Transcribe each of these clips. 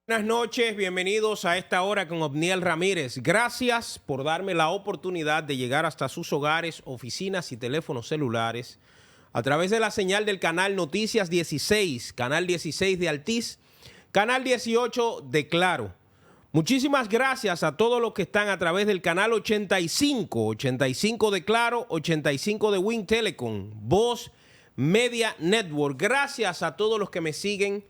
Buenas noches, bienvenidos a esta hora con Obniel Ramírez. Gracias por darme la oportunidad de llegar hasta sus hogares, oficinas y teléfonos celulares a través de la señal del canal Noticias 16, canal 16 de Altiz, canal 18 de Claro. Muchísimas gracias a todos los que están a través del canal 85 de Claro, 85 de Win Telecom, Voz Media Network. Gracias a todos los que me siguen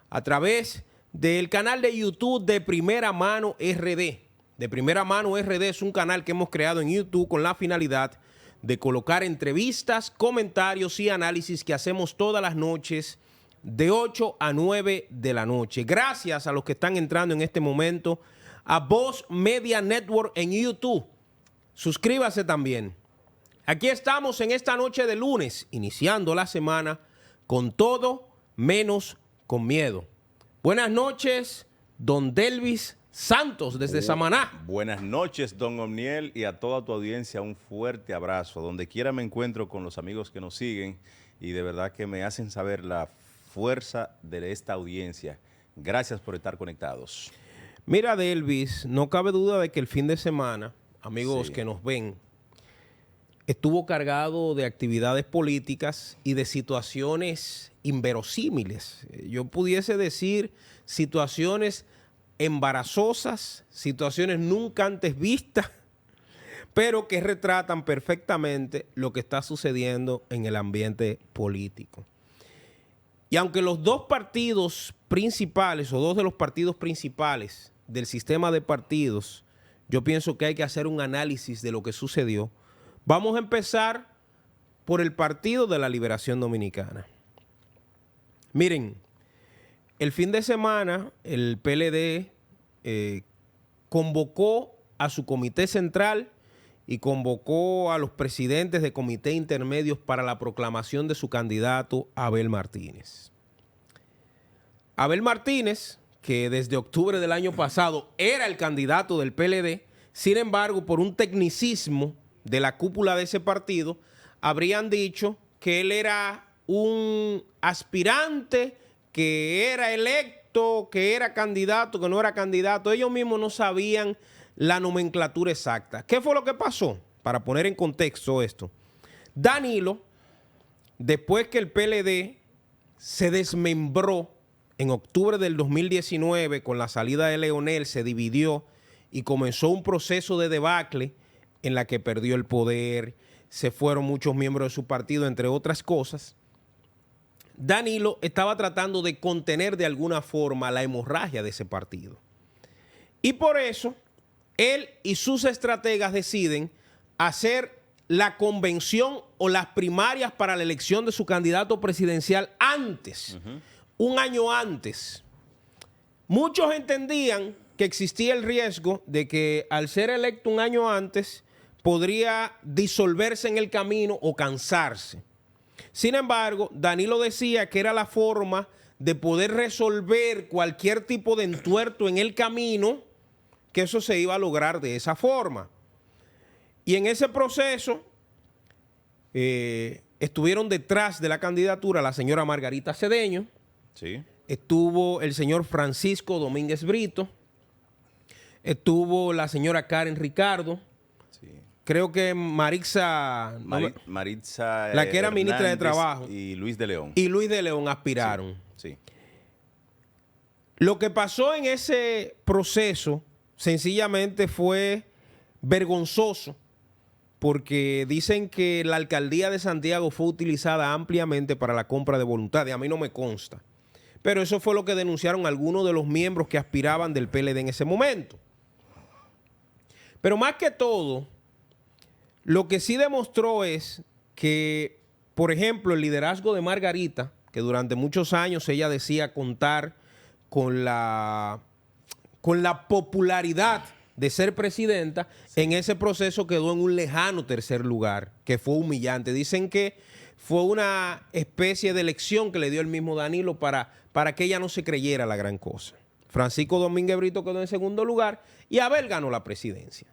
a través del canal de YouTube de Primera Mano RD. De Primera Mano RD es un canal que hemos creado en YouTube con la finalidad de colocar entrevistas, comentarios y análisis que hacemos todas las noches de 8 a 9 de la noche. Gracias a los que están entrando en este momento a Voz Media Network en YouTube. Suscríbase también. Aquí estamos en esta noche de lunes, iniciando la semana con todo menos con miedo. Buenas noches, don Delvis Santos, desde Samaná. Buenas noches, don Obniel, y a toda tu audiencia un fuerte abrazo. Donde quiera me encuentro con los amigos que nos siguen y de verdad que me hacen saber la fuerza de esta audiencia. Gracias por estar conectados. Mira, Delvis, no cabe duda de que el fin de semana, amigos que nos ven, estuvo cargado de actividades políticas y de situaciones inverosímiles. Yo pudiese decir situaciones embarazosas, situaciones nunca antes vistas, pero que retratan perfectamente lo que está sucediendo en el ambiente político. Y aunque los dos partidos principales o dos de los partidos principales del sistema de partidos, yo pienso que hay que hacer un análisis de lo que sucedió. Vamos a empezar por el Partido de la Liberación Dominicana. Miren, el fin de semana el PLD convocó a su comité central y convocó a los presidentes de comités intermedios para la proclamación de su candidato, Abel Martínez. Abel Martínez, que desde octubre del año pasado era el candidato del PLD, sin embargo, por un tecnicismo de la cúpula de ese partido, habrían dicho que él era un aspirante, que era electo, que era candidato, que no era candidato. Ellos mismos no sabían la nomenclatura exacta. ¿Qué fue lo que pasó? Para poner en contexto esto. Danilo, después que el PLD se desmembró en octubre del 2019 con la salida de Leonel, se dividió y comenzó un proceso de debacle en la que perdió el poder, se fueron muchos miembros de su partido, entre otras cosas. Danilo estaba tratando de contener de alguna forma la hemorragia de ese partido. Y por eso, él y sus estrategas deciden hacer la convención o las primarias para la elección de su candidato presidencial antes, un año antes. Muchos entendían que existía el riesgo de que al ser electo un año antes, podría disolverse en el camino o cansarse. Sin embargo, Danilo decía que era la forma de poder resolver cualquier tipo de entuerto en el camino, que eso se iba a lograr de esa forma. Y en ese proceso estuvieron detrás de la candidatura la señora Margarita Cedeño, Sí. estuvo el señor Francisco Domínguez Brito, estuvo la señora Karen Ricardo, creo que Maritza, la que era ministra de Trabajo, y Luis de León. y Luis de León aspiraron. Sí. Lo que pasó en ese proceso sencillamente fue vergonzoso, porque dicen que la alcaldía de Santiago fue utilizada ampliamente para la compra de voluntad, y a mí no me consta. Pero eso fue lo que denunciaron algunos de los miembros que aspiraban del PLD en ese momento. Pero más que todo, lo que sí demostró es que, por ejemplo, el liderazgo de Margarita, que durante muchos años ella decía contar con la popularidad de ser presidenta, en ese proceso quedó en un lejano tercer lugar, que fue humillante. Dicen que fue una especie de elección que le dio el mismo Danilo para que ella no se creyera la gran cosa. Francisco Domínguez Brito quedó en segundo lugar y Abel ganó la presidencia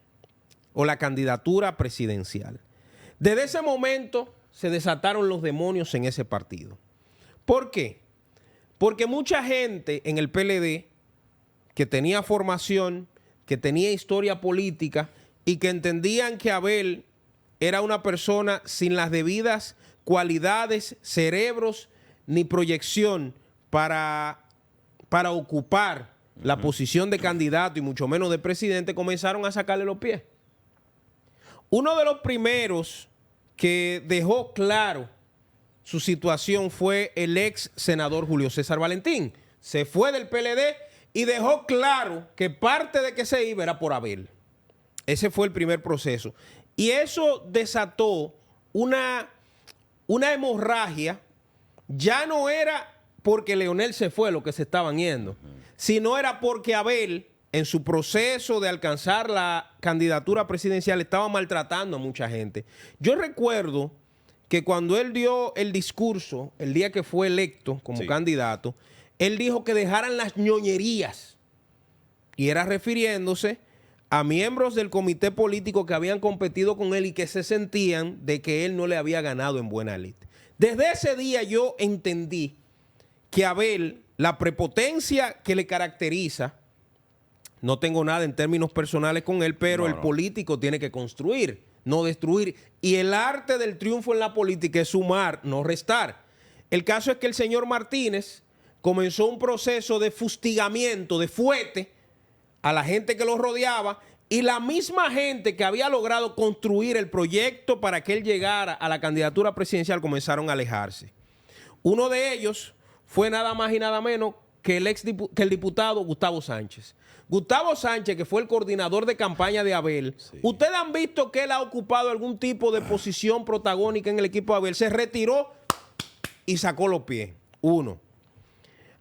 o la candidatura presidencial. Desde ese momento se desataron los demonios en ese partido. ¿Por qué? Porque mucha gente en el PLD que tenía formación, que tenía historia política y que entendían que Abel era una persona sin las debidas cualidades, cerebros ni proyección para ocupar la posición de candidato y mucho menos de presidente, comenzaron a sacarle los pies. Uno de los primeros que dejó claro su situación fue el ex senador Julio César Valentín. Se fue del PLD y dejó claro que parte de que se iba era por Abel. Ese fue el primer proceso. Y eso desató una hemorragia. Ya no era porque Leonel se fue lo que se estaban yendo, sino era porque Abel, en su proceso de alcanzar la candidatura presidencial, estaba maltratando a mucha gente. Yo recuerdo que cuando él dio el discurso, el día que fue electo como candidato, él dijo que dejaran las ñoñerías. Y era refiriéndose a miembros del comité político que habían competido con él y que se sentían de que él no le había ganado en buena lid. Desde ese día yo entendí que Abel, la prepotencia que le caracteriza, no tengo nada en términos personales con él, pero el político tiene que construir, no destruir. Y el arte del triunfo en la política es sumar, no restar. El caso es que el señor Martínez comenzó un proceso de fustigamiento, de fuete a la gente que lo rodeaba, y la misma gente que había logrado construir el proyecto para que él llegara a la candidatura presidencial comenzaron a alejarse. Uno de ellos fue nada más y nada menos que el diputado Gustavo Sánchez. Gustavo Sánchez, que fue el coordinador de campaña de Abel, ustedes han visto que él ha ocupado algún tipo de posición protagónica en el equipo de Abel. Se retiró y sacó los pies. Uno.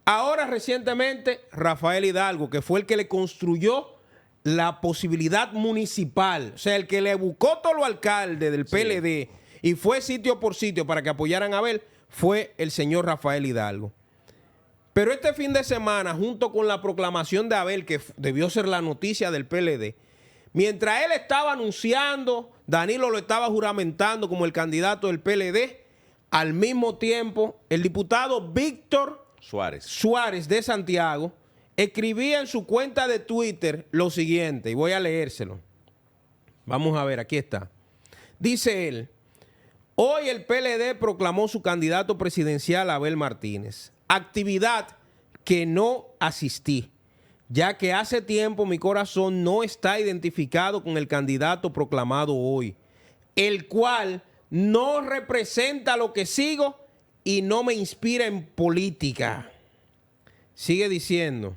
Ahora, recientemente, Rafael Hidalgo, que fue el que le construyó la posibilidad municipal, o sea, el que le buscó todos los alcaldes del PLD y fue sitio por sitio para que apoyaran a Abel, fue el señor Rafael Hidalgo. Pero este fin de semana, junto con la proclamación de Abel, que debió ser la noticia del PLD, mientras él estaba anunciando, Danilo lo estaba juramentando como el candidato del PLD, al mismo tiempo, el diputado Víctor Suárez de Santiago escribía en su cuenta de Twitter lo siguiente, y voy a leérselo. Vamos a ver, aquí está. Dice él: hoy el PLD proclamó su candidato presidencial, Abel Martínez. Actividad que no asistí, ya que hace tiempo mi corazón no está identificado con el candidato proclamado hoy, el cual no representa lo que sigo y no me inspira en política. Sigue diciendo: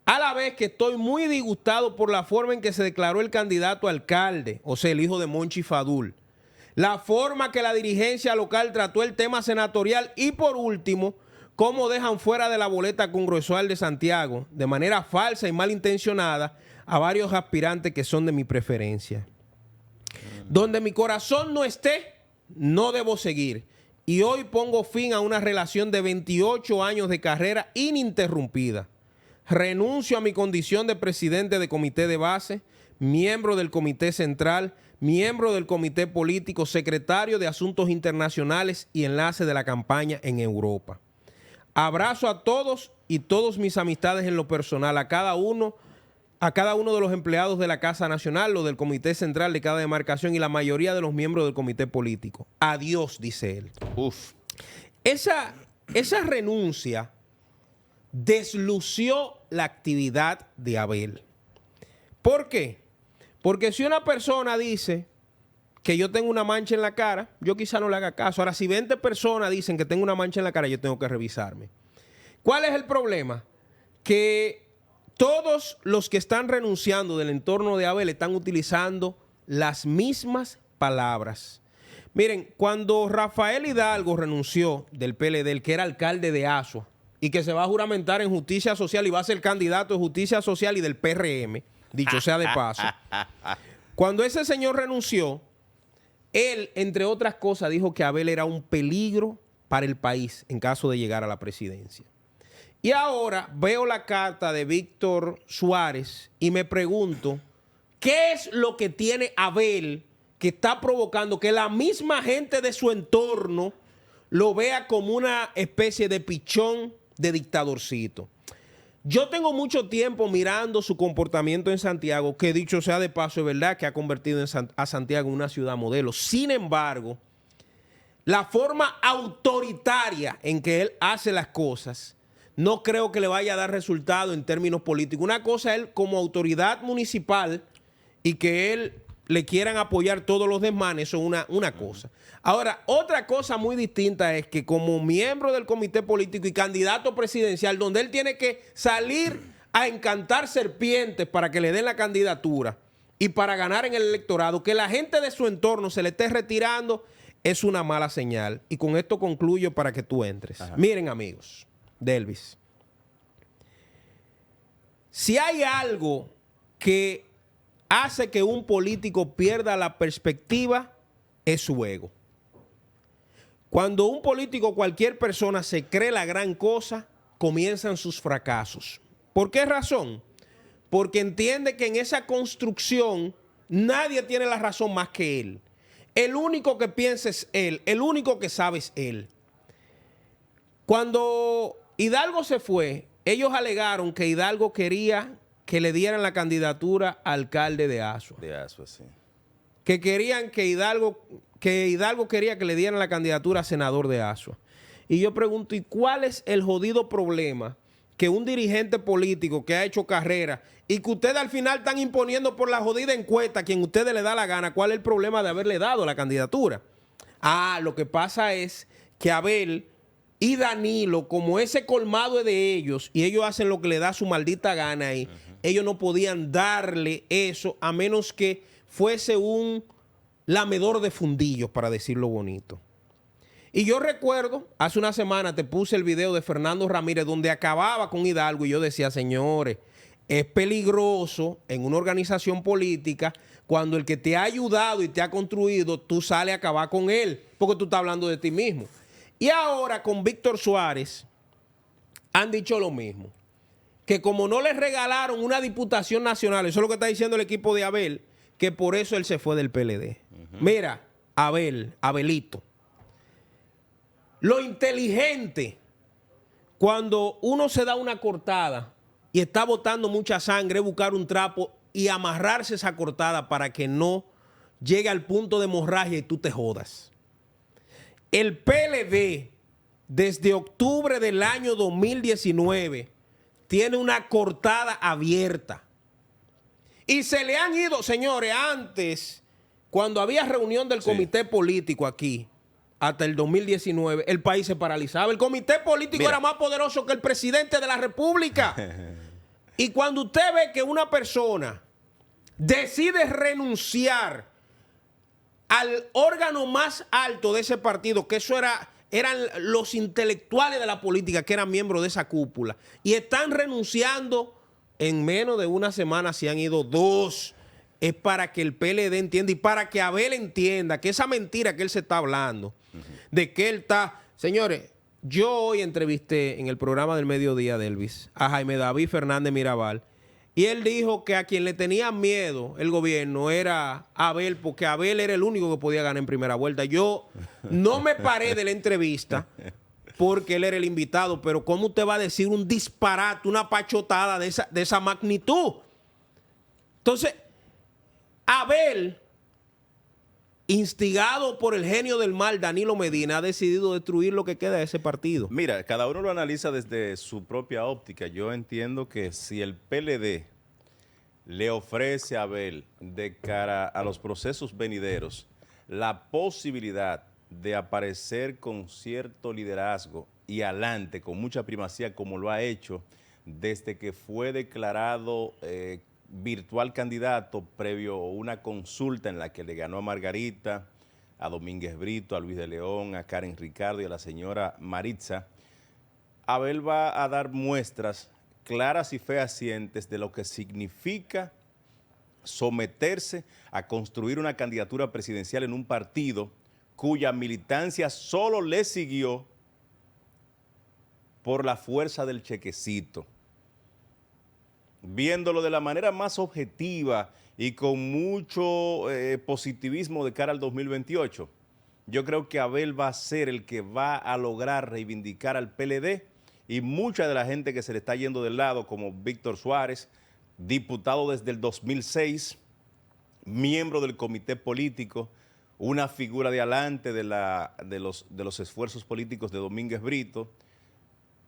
a la vez que estoy muy disgustado por la forma en que se declaró el candidato a alcalde, o sea, el hijo de Monchi Fadul, la forma que la dirigencia local trató el tema senatorial y, por último, cómo dejan fuera de la boleta congresual de Santiago, de manera falsa y malintencionada, a varios aspirantes que son de mi preferencia. Donde mi corazón no esté, no debo seguir. Y hoy pongo fin a una relación de 28 años de carrera ininterrumpida. Renuncio a mi condición de presidente de comité de base, miembro del comité central, miembro del comité político, secretario de Asuntos Internacionales y enlace de la campaña en Europa. Abrazo a todos y todas mis amistades en lo personal, a cada uno de los empleados de la Casa Nacional, los del Comité Central de cada demarcación y la mayoría de los miembros del comité político. Adiós, dice él. Esa renuncia deslució la actividad de Abel. ¿Por qué? Porque si una persona dice que yo tengo una mancha en la cara, yo quizá no le haga caso. Ahora, si 20 personas dicen que tengo una mancha en la cara, yo tengo que revisarme. ¿Cuál es el problema? Que todos los que están renunciando del entorno de Abel están utilizando las mismas palabras. Miren, cuando Rafael Hidalgo renunció del PLD, el que era alcalde de Asua, y que se va a juramentar en justicia social y va a ser candidato de justicia social y del PRM, dicho sea de paso, cuando ese señor renunció, él, entre otras cosas, dijo que Abel era un peligro para el país en caso de llegar a la presidencia. Y ahora veo la carta de Víctor Suárez y me pregunto, ¿qué es lo que tiene Abel que está provocando que la misma gente de su entorno lo vea como una especie de pichón de dictadorcito? Yo tengo mucho tiempo mirando su comportamiento en Santiago, que dicho sea de paso, es verdad que ha convertido a Santiago en una ciudad modelo. Sin embargo, la forma autoritaria en que él hace las cosas, no creo que le vaya a dar resultado en términos políticos. Una cosa es él como autoridad municipal y que él le quieran apoyar todos los desmanes, eso es una cosa. Ahora, otra cosa muy distinta es que como miembro del comité político y candidato presidencial, donde él tiene que salir a encantar serpientes para que le den la candidatura y para ganar en el electorado, que la gente de su entorno se le esté retirando, es una mala señal. Y con esto concluyo para que tú entres. Ajá. Miren, amigos de Elvis, si hay algo que hace que un político pierda la perspectiva, es su ego. Cuando un político, cualquier persona, se cree la gran cosa, comienzan sus fracasos. ¿Por qué razón? Porque entiende que en esa construcción nadie tiene la razón más que él. El único que piensa es él, el único que sabe es él. Cuando Hidalgo se fue, ellos alegaron que Hidalgo quería que le dieran la candidatura a alcalde de Asua. De Asua, sí. Que querían que Hidalgo quería que le dieran la candidatura a senador de Asua. Y yo pregunto, ¿y cuál es el jodido problema que un dirigente político que ha hecho carrera y que ustedes al final están imponiendo por la jodida encuesta a quien ustedes le da la gana? ¿Cuál es el problema de haberle dado la candidatura? Lo que pasa es que Abel y Danilo, como ese colmado es de ellos y ellos hacen lo que le da su maldita gana ahí, ellos no podían darle eso a menos que fuese un lamedor de fundillos, para decirlo bonito. Y yo recuerdo, hace una semana te puse el video de Fernando Ramírez donde acababa con Hidalgo y yo decía, señores, es peligroso en una organización política cuando el que te ha ayudado y te ha construido, tú sales a acabar con él, porque tú estás hablando de ti mismo. Y ahora con Víctor Suárez han dicho lo mismo, que como no le regalaron una diputación nacional, eso es lo que está diciendo el equipo de Abel, que por eso él se fue del PLD. Mira, Abelito, lo inteligente, cuando uno se da una cortada y está botando mucha sangre, es buscar un trapo y amarrarse esa cortada para que no llegue al punto de hemorragia y tú te jodas. El PLD, desde octubre del año 2019, tiene una cortada abierta. Y se le han ido, señores, antes, cuando había reunión del comité político aquí, hasta el 2019, el país se paralizaba. El comité político era más poderoso que el presidente de la República. Y cuando usted ve que una persona decide renunciar al órgano más alto de ese partido, que eso eran los intelectuales de la política, que eran miembros de esa cúpula, y están renunciando en menos de una semana, se han ido dos, es para que el PLD entienda y para que Abel entienda que esa mentira que él se está hablando, de que él está... Señores, yo hoy entrevisté en el programa del mediodía de Elvis a Jaime David Fernández Mirabal y él dijo que a quien le tenía miedo el gobierno era Abel, porque Abel era el único que podía ganar en primera vuelta. Yo no me paré de la entrevista porque él era el invitado, pero ¿cómo usted va a decir un disparate, una pachotada de esa magnitud? Entonces, Abel, instigado por el genio del mal, Danilo Medina, ha decidido destruir lo que queda de ese partido. Mira, cada uno lo analiza desde su propia óptica. Yo entiendo que si el PLD le ofrece a Abel, de cara a los procesos venideros, la posibilidad de aparecer con cierto liderazgo y adelante, con mucha primacía, como lo ha hecho desde que fue declarado virtual candidato previo a una consulta en la que le ganó a Margarita, a Domínguez Brito, a Luis de León, a Karen Ricardo y a la señora Maritza, Abel va a dar muestras claras y fehacientes de lo que significa someterse a construir una candidatura presidencial en un partido cuya militancia solo le siguió por la fuerza del chequecito. Viéndolo de la manera más objetiva y con mucho positivismo de cara al 2028, yo creo que Abel va a ser el que va a lograr reivindicar al PLD y mucha de la gente que se le está yendo del lado, como Víctor Suárez, diputado desde el 2006, miembro del comité político, una figura de adelante de los esfuerzos políticos de Domínguez Brito,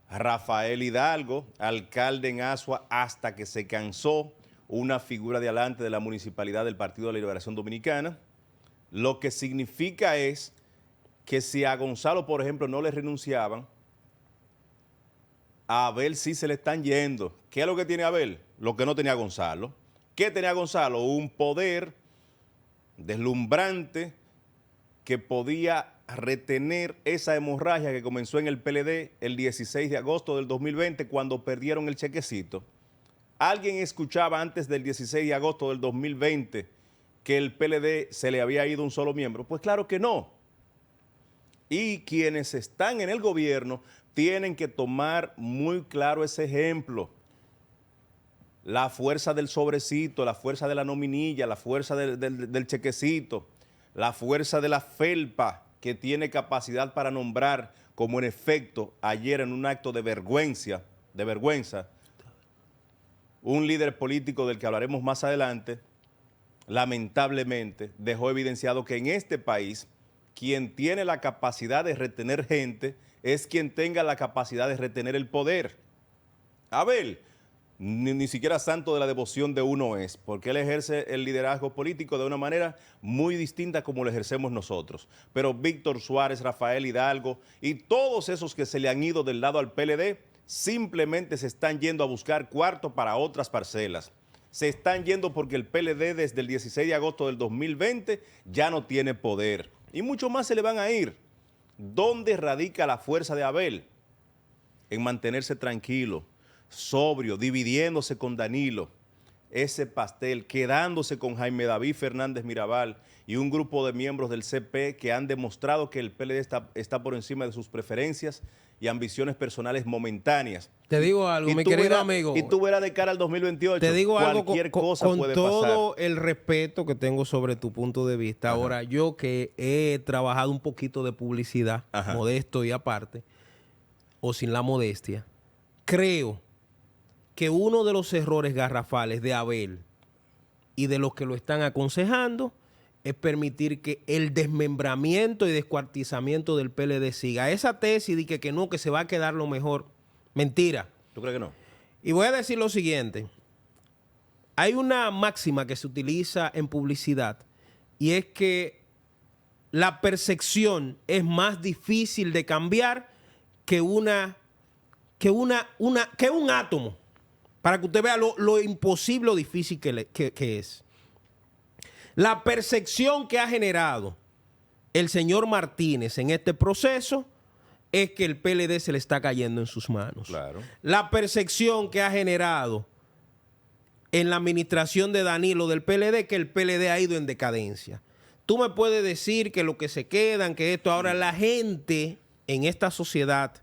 Rafael Hidalgo, alcalde en Asua hasta que se cansó, una figura de adelante de la municipalidad del Partido de la Liberación Dominicana. Lo que significa es que si a Gonzalo, por ejemplo, no le renunciaban, a Abel sí se le están yendo. ¿Qué es lo que tiene Abel? Lo que no tenía Gonzalo. ¿Qué tenía Gonzalo? Un poder deslumbrante que podía retener esa hemorragia que comenzó en el PLD el 16 de agosto del 2020 cuando perdieron el chequecito. ¿Alguien escuchaba antes del 16 de agosto del 2020 que el PLD se le había ido un solo miembro? Pues claro que no. Y quienes están en el gobierno tienen que tomar muy claro ese ejemplo. La fuerza del sobrecito, la fuerza de la nominilla, la fuerza del chequecito, la fuerza de la felpa que tiene capacidad para nombrar, como en efecto ayer en un acto de vergüenza, un líder político del que hablaremos más adelante, lamentablemente dejó evidenciado que en este país quien tiene la capacidad de retener gente es quien tenga la capacidad de retener el poder. Abel, ni siquiera santo de la devoción de uno es, porque él ejerce el liderazgo político de una manera muy distinta como lo ejercemos nosotros. Pero Víctor Suárez, Rafael Hidalgo y todos esos que se le han ido del lado al PLD simplemente se están yendo a buscar cuarto para otras parcelas. Se están yendo porque el PLD desde el 16 de agosto del 2020 ya no tiene poder. Y mucho más se le van a ir. ¿Dónde radica la fuerza de Abel? En mantenerse tranquilo, sobrio, dividiéndose con Danilo, ese pastel, quedándose con Jaime David Fernández Mirabal y un grupo de miembros del CP que han demostrado que el PLD está por encima de sus preferencias y ambiciones personales momentáneas. Te digo algo, mi querido amigo. Y tú verás de cara al 2028. Te digo algo cualquier cosa puede pasar. Con todo el respeto que tengo sobre tu punto de vista. Ajá. Ahora, yo que he trabajado un poquito de publicidad, ajá, modesto y aparte, o sin la modestia, creo que uno de los errores garrafales de Abel y de los que lo están aconsejando es permitir que el desmembramiento y descuartizamiento del PLD siga. Esa tesis de que no, que se va a quedar lo mejor. Mentira. ¿Tú crees que no? Y voy a decir lo siguiente. Hay una máxima que se utiliza en publicidad y es que la percepción es más difícil de cambiar que un átomo. Para que usted vea lo imposible o difícil que es. La percepción que ha generado el señor Martínez en este proceso es que el PLD se le está cayendo en sus manos. Claro. La percepción que ha generado en la administración de Danilo del PLD es que el PLD ha ido en decadencia. Tú me puedes decir que lo que se quedan, que esto, ahora la gente en esta sociedad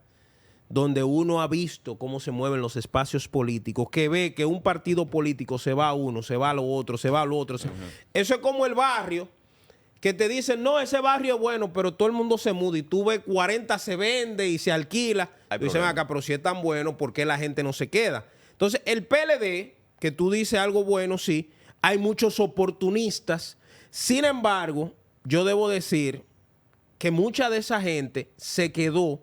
donde uno ha visto cómo se mueven los espacios políticos, que ve que un partido político se va a uno, se va a lo otro, se va a lo otro. Eso es como el barrio, que te dicen, no, ese barrio es bueno, pero todo el mundo se muda y tú ves 40 se vende y se alquila. Y dicen, acá, pero si es tan bueno, ¿por qué la gente no se queda? Entonces, el PLD, que tú dices algo bueno, sí, hay muchos oportunistas. Sin embargo, yo debo decir que mucha de esa gente se quedó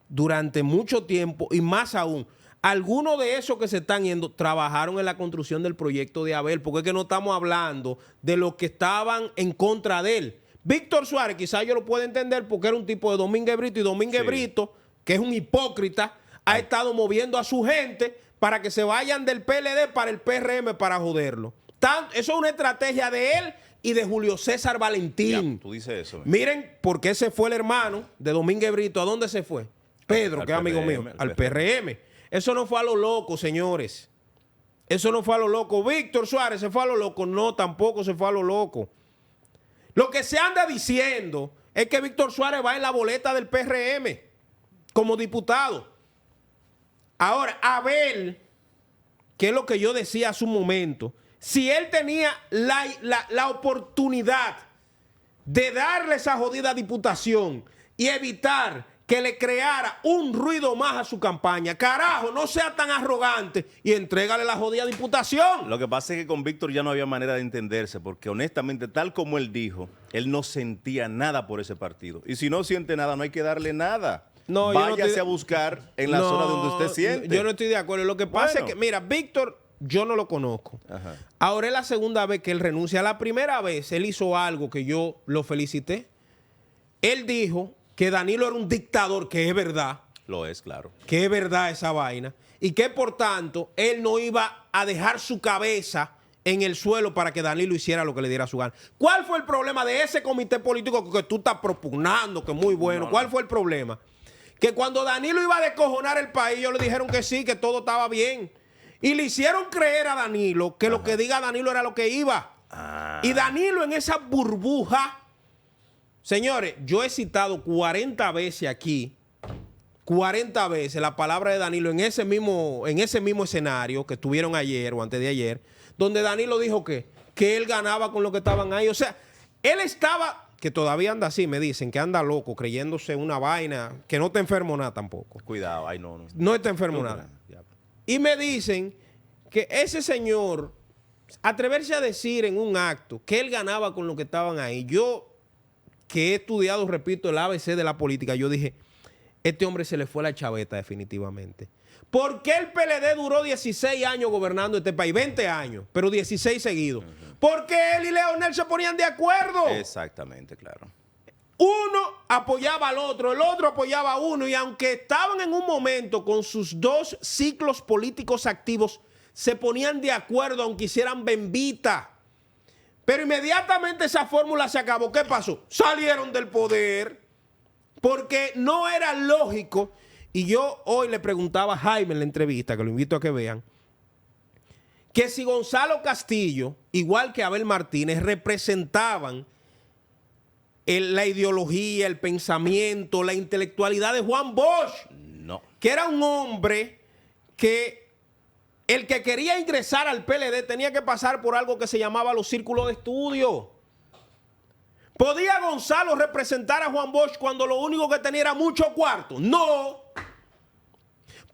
durante mucho tiempo y más aún, algunos de esos que se están yendo trabajaron en la construcción del proyecto de Abel, porque es que no estamos hablando de los que estaban en contra de él. Víctor Suárez, quizás yo lo pueda entender porque era un tipo de Domínguez Brito y Domínguez Brito, que es un hipócrita, ha estado moviendo a su gente para que se vayan del PLD para el PRM para joderlo. Eso es una estrategia de él y de Julio César Valentín. Ya, tú dices eso. Miren por qué se fue el hermano de Domínguez Brito. ¿A dónde se fue? Pedro, que es amigo mío, al PRM. Eso no fue a lo loco, señores. Eso no fue a lo loco. Víctor Suárez se fue a lo loco. No, tampoco se fue a lo loco. Lo que se anda diciendo es que Víctor Suárez va en la boleta del PRM como diputado. Ahora, Abel, que es lo que yo decía hace un momento, si él tenía la oportunidad de darle esa jodida diputación y evitar que le creara un ruido más a su campaña. Carajo, no sea tan arrogante y entrégale la jodida diputación. Lo que pasa es que con Víctor ya no había manera de entenderse, porque honestamente, tal como él dijo, él no sentía nada por ese partido. Y si no siente nada, no hay que darle nada. No, váyase a buscar en la zona donde usted siente. Yo no estoy de acuerdo. Lo que pasa es que, mira, Víctor, yo no lo conozco. Ajá. Ahora es la segunda vez que él renuncia. La primera vez él hizo algo que yo lo felicité. Él dijo que Danilo era un dictador, que es verdad. Lo es, claro. Que es verdad esa vaina. Y que, por tanto, él no iba a dejar su cabeza en el suelo para que Danilo hiciera lo que le diera su gana. ¿Cuál fue el problema de ese comité político que tú estás propugnando, que es muy bueno? ¿Cuál fue el problema? Que cuando Danilo iba a descojonar el país, ellos le dijeron que sí, que todo estaba bien. Y le hicieron creer a Danilo que lo que diga Danilo era lo que iba. Y Danilo en esa burbuja... Señores, yo he citado 40 veces aquí, 40 veces la palabra de Danilo en ese mismo escenario que estuvieron ayer o antes de ayer, donde Danilo dijo que él ganaba con lo que estaban ahí. O sea, él estaba, que todavía anda así, me dicen, que anda loco, creyéndose una vaina, que no está enfermo nada tampoco. Cuidado, ay no. No está enfermo nada. Y me dicen que ese señor, atreverse a decir en un acto que él ganaba con lo que estaban ahí, yo... que he estudiado, repito, el ABC de la política, yo dije, este hombre se le fue la chaveta definitivamente. ¿Por qué el PLD duró 16 años gobernando este país? 20 años, pero 16 seguidos. Porque él y Leonel se ponían de acuerdo. Exactamente, claro. Uno apoyaba al otro, el otro apoyaba a uno, y aunque estaban en un momento con sus dos ciclos políticos activos, se ponían de acuerdo aunque hicieran bembita. Pero inmediatamente esa fórmula se acabó. ¿Qué pasó? Salieron del poder porque no era lógico. Y yo hoy le preguntaba a Jaime en la entrevista, que lo invito a que vean, que si Gonzalo Castillo, igual que Abel Martínez, representaban la ideología, el pensamiento, la intelectualidad de Juan Bosch. No. Que era un hombre que... el que quería ingresar al PLD tenía que pasar por algo que se llamaba los círculos de estudio. ¿Podía Gonzalo representar a Juan Bosch cuando lo único que tenía era mucho cuarto? No.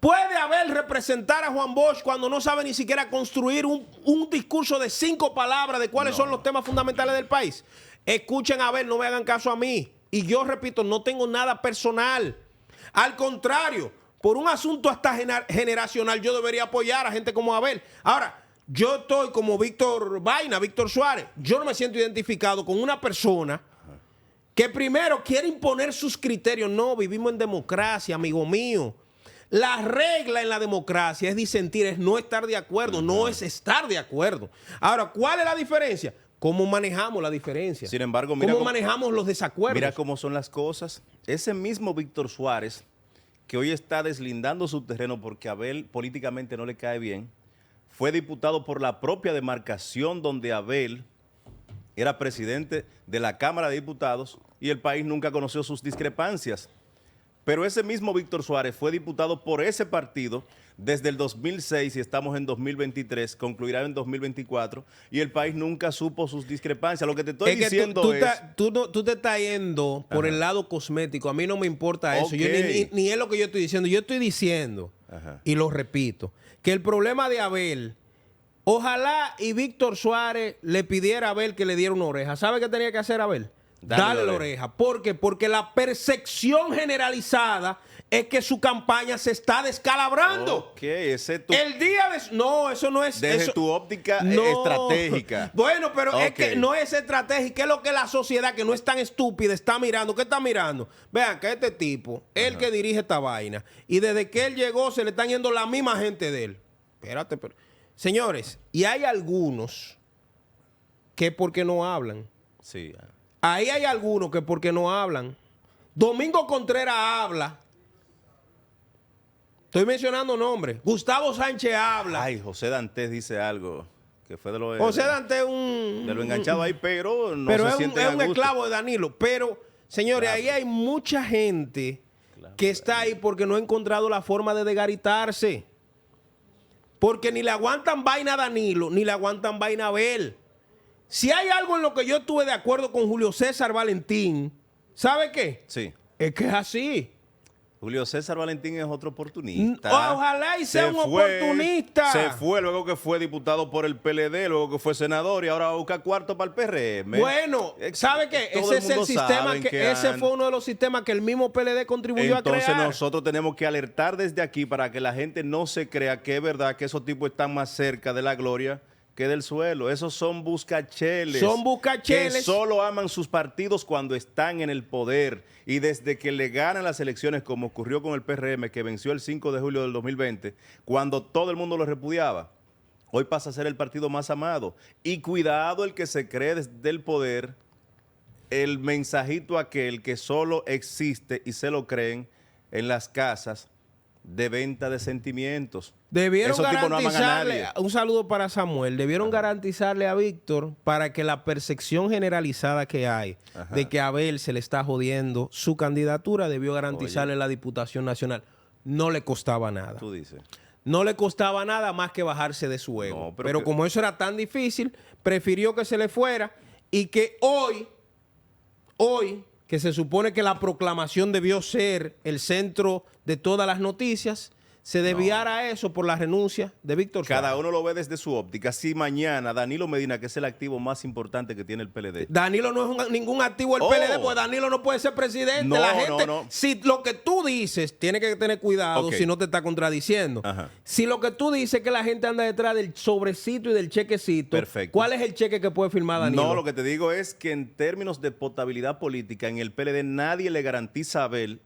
¿Puede Abel representar a Juan Bosch cuando no sabe ni siquiera construir un discurso de 5 palabras de cuáles son los temas fundamentales del país? Escuchen a Abel, no me hagan caso a mí. Y yo repito, no tengo nada personal. Al contrario, por un asunto hasta generacional, yo debería apoyar a gente como Abel. Ahora, yo estoy como Víctor Suárez. Yo no me siento identificado con una persona que primero quiere imponer sus criterios. No, vivimos en democracia, amigo mío. La regla en la democracia es disentir, es no estar de acuerdo, no es estar de acuerdo. Ahora, ¿cuál es la diferencia? ¿Cómo manejamos la diferencia? Sin embargo, mira ¿Cómo manejamos los desacuerdos? Mira cómo son las cosas. Ese mismo Víctor Suárez, que hoy está deslindando su terreno porque a Abel políticamente no le cae bien, fue diputado por la propia demarcación donde Abel era presidente de la Cámara de Diputados y el país nunca conoció sus discrepancias. Pero ese mismo Víctor Suárez fue diputado por ese partido desde el 2006 y estamos en 2023, concluirá en 2024, y el país nunca supo sus discrepancias. Lo que te estoy diciendo es... Tú te estás yendo por el lado cosmético. A mí no me importa eso. Yo, ni es lo que yo estoy diciendo. Yo estoy diciendo, y lo repito, que el problema de Abel, ojalá y Víctor Suárez le pidiera a Abel que le diera una oreja. ¿Sabe qué tenía que hacer Abel? Darle la oreja. ¿Por qué? Porque la percepción generalizada es que su campaña se está descalabrando. El día de... No, eso no es... Desde eso, tu óptica estratégica. Bueno, pero es que no es estratégica. Es lo que la sociedad, que no es tan estúpida, está mirando. ¿Qué está mirando? Vean que este tipo, el que dirige esta vaina, y desde que él llegó se le están yendo la misma gente de él. Espérate, pero... Señores, y hay algunos que porque no hablan. Sí. Ahí hay algunos que porque no hablan. Domingo Contreras habla. Estoy mencionando nombres. Gustavo Sánchez habla. Ay, José Dantes dice algo que fue de lo... José Dantes es un... de lo enganchado ahí, pero no pero se siente es un esclavo de Danilo. Pero, señores, ahí hay mucha gente que está ahí porque no ha encontrado la forma de desgaritarse. Porque ni le aguantan vaina a Danilo, ni le aguantan vaina a Abel. Si hay algo en lo que yo estuve de acuerdo con Julio César Valentín, ¿sabe qué? Sí. Es que es así. Julio César Valentín es otro oportunista. Ojalá y sea un oportunista. Se fue luego que fue diputado por el PLD, luego que fue senador y ahora va a buscar cuarto para el PRM. Bueno, ¿sabe qué? Ese es el sistema ese fue uno de los sistemas que el mismo PLD contribuyó a crear. Entonces nosotros tenemos que alertar desde aquí para que la gente no se crea que es verdad que esos tipos están más cerca de la gloria que del suelo. Esos son buscacheles. Son buscacheles. Que solo aman sus partidos cuando están en el poder. Y desde que le ganan las elecciones, como ocurrió con el PRM, que venció el 5 de julio del 2020, cuando todo el mundo lo repudiaba, hoy pasa a ser el partido más amado. Y cuidado el que se cree desde el poder, el mensajito aquel que solo existe y se lo creen en las casas de venta de sentimientos. Debieron Esos tipos no aman a garantizarle, nadie. un saludo para Samuel, debieron garantizarle a Víctor para que la percepción generalizada que hay de que a Abel se le está jodiendo su candidatura, debió garantizarle la Diputación Nacional. No le costaba nada. Tú dices. No le costaba nada más que bajarse de su ego. No, pero como eso era tan difícil, prefirió que se le fuera y que hoy, que se supone que la proclamación debió ser el centro de todas las noticias, se desviara a eso por la renuncia de Víctor Suárez. Cada uno lo ve desde su óptica. Si mañana Danilo Medina, que es el activo más importante que tiene el PLD. Danilo no es ningún activo del PLD, porque Danilo no puede ser presidente. No, la gente, no. Si lo que tú dices, tiene que tener cuidado si no te está contradiciendo. Si lo que tú dices es que la gente anda detrás del sobrecito y del chequecito, perfecto. ¿Cuál es el cheque que puede firmar Danilo? No, lo que te digo es que en términos de potabilidad política, en el PLD nadie le garantiza a Abel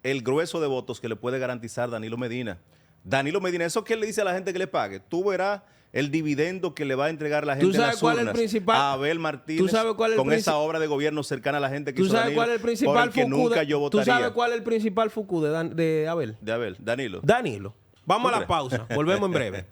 el grueso de votos que le puede garantizar Danilo Medina. Danilo Medina, eso que él le dice a la gente que le pague, tú verás el dividendo que le va a entregar la gente en las urnas a Abel Martínez con esa obra de gobierno cercana a la gente que hizo Danilo, cuál es el principal por el que nunca yo votaría. ¿Tú sabes cuál es el principal foco de Abel? De Abel, Danilo. Danilo. Vamos a la pausa, volvemos en breve.